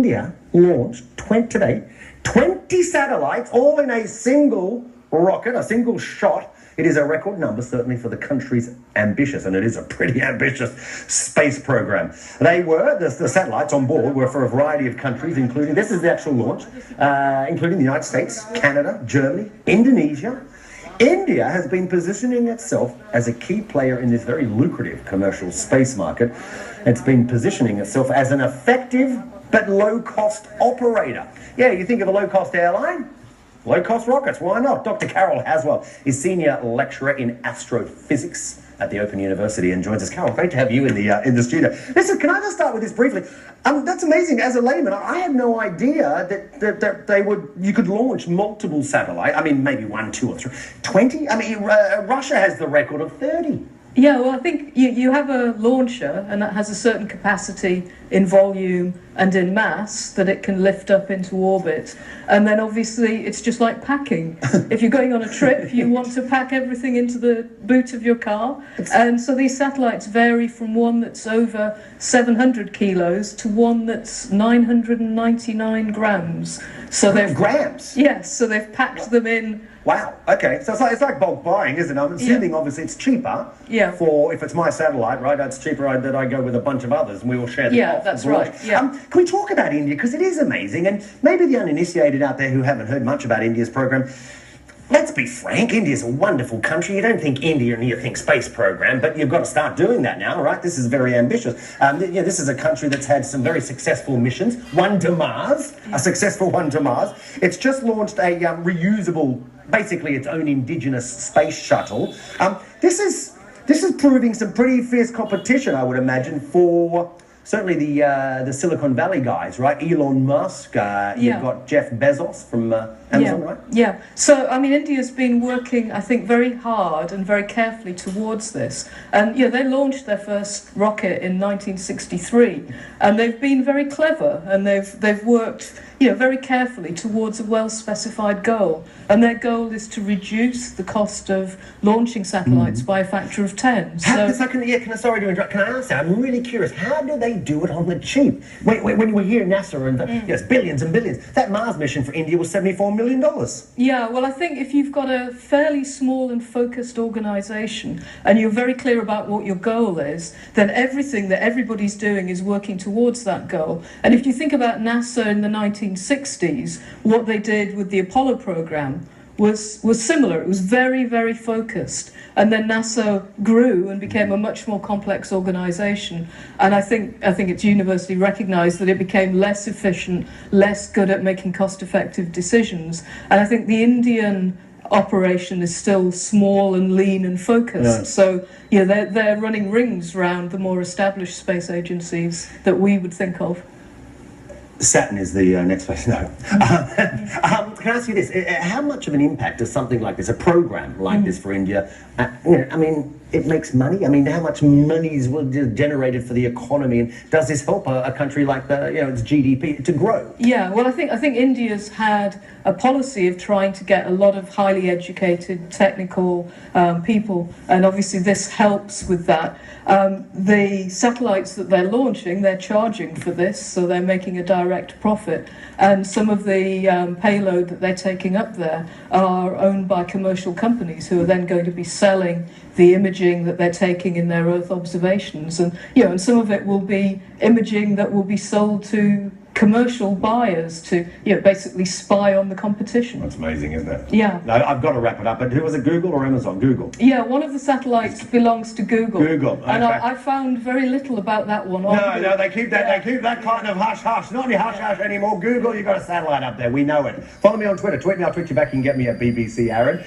India launched 20 satellites, all in a single rocket, a single shot. It is a record number, certainly for the country's ambitious, and it is a pretty ambitious space program. The satellites on board were for a variety of countries, including, this is the actual launch, including the United States, Canada, Germany, Indonesia. India has been positioning itself as a key player in this very lucrative commercial space market. It's been positioning itself as an effective but low-cost operator. Yeah, you think of a low-cost airline? Low-cost rockets, why not? Dr. Carol Haswell is senior lecturer in astrophysics at the Open University and joins us. Carol, great to have you in the studio. Listen, can I just start with this briefly? That's amazing. As a layman, I had no idea that you could launch multiple satellites. I mean, maybe 1, 2, or 3. 20? I mean, Russia has the record of 30. Yeah, well, I think you have a launcher, and that has a certain capacity in volume and in mass that it can lift up into orbit. And then obviously it's just like packing. If you're going on a trip, you want to pack everything into the boot of your car. And so these satellites vary from one that's over 700 kilos to one that's 999 grams. So they've grams? Yes, so they've packed them in. Wow, okay. So it's like bulk buying, isn't it? I'm assuming, obviously, it's cheaper for, if it's my satellite, right, that's cheaper that I go with a bunch of others and we all share the cost. Yeah, that's right. Yeah. Can we talk about India? Because it is amazing, and maybe the uninitiated out there who haven't heard much about India's program, let's be frank, India's a wonderful country. You don't think India and you think space program, but you've got to start doing that now, right? This is very ambitious. This is a country that's had some very successful missions. One to Mars, a successful one to Mars. It's just launched a reusable, basically its own indigenous space shuttle. This is proving some pretty fierce competition, I would imagine, for certainly the Silicon Valley guys, right? Elon Musk, you've got Jeff Bezos from Amazon, right? Yeah. So, I mean, India's been working, I think, very hard and very carefully towards this. And, they launched their first rocket in 1963. And they've been very clever, and they've worked, very carefully towards a well-specified goal. And their goal is to reduce the cost of launching satellites by a factor of 10. Sorry to interrupt. Can I ask that? I'm really curious. How do they do it on the cheap? When you were here at NASA and yes, billions and billions, that Mars mission for India was $74 million. Yeah, well, I think if you've got a fairly small and focused organisation and you're very clear about what your goal is, then everything that everybody's doing is working towards that goal. And if you think about NASA in the 1960s, what they did with the Apollo program was similar. It was very, very focused. And then NASA grew and became a much more complex organisation. And I think it's universally recognised that it became less efficient, less good at making cost-effective decisions. And I think the Indian operation is still small and lean and focused. Yeah. So they're running rings around the more established space agencies that we would think of. Saturn is the next place. No. Can I ask you this? How much of an impact does something like this, a program like this for India, I mean, it makes money? I mean, how much money is generated for the economy? And does this help a country like its GDP to grow? Yeah, well, I think India's had a policy of trying to get a lot of highly educated, technical people, and obviously this helps with that. The satellites that they're launching, they're charging for this, so they're making a direct profit. And some of the payload that they're taking up there are owned by commercial companies who are then going to be selling the imaging that they're taking in their Earth observations. And, and some of it will be imaging that will be sold to commercial buyers to, basically spy on the competition. That's amazing, isn't it? Yeah. No, I've got to wrap it up. But who was it, Google or Amazon? Google. Yeah, one of the satellites belongs to Google. Google. Okay. And I found very little about that one. No, they keep that. They keep that kind of hush-hush. Not any hush-hush anymore. Google, you've got a satellite up there. We know it. Follow me on Twitter. Tweet me, I'll tweet you back. You can get me at BBC Aaron.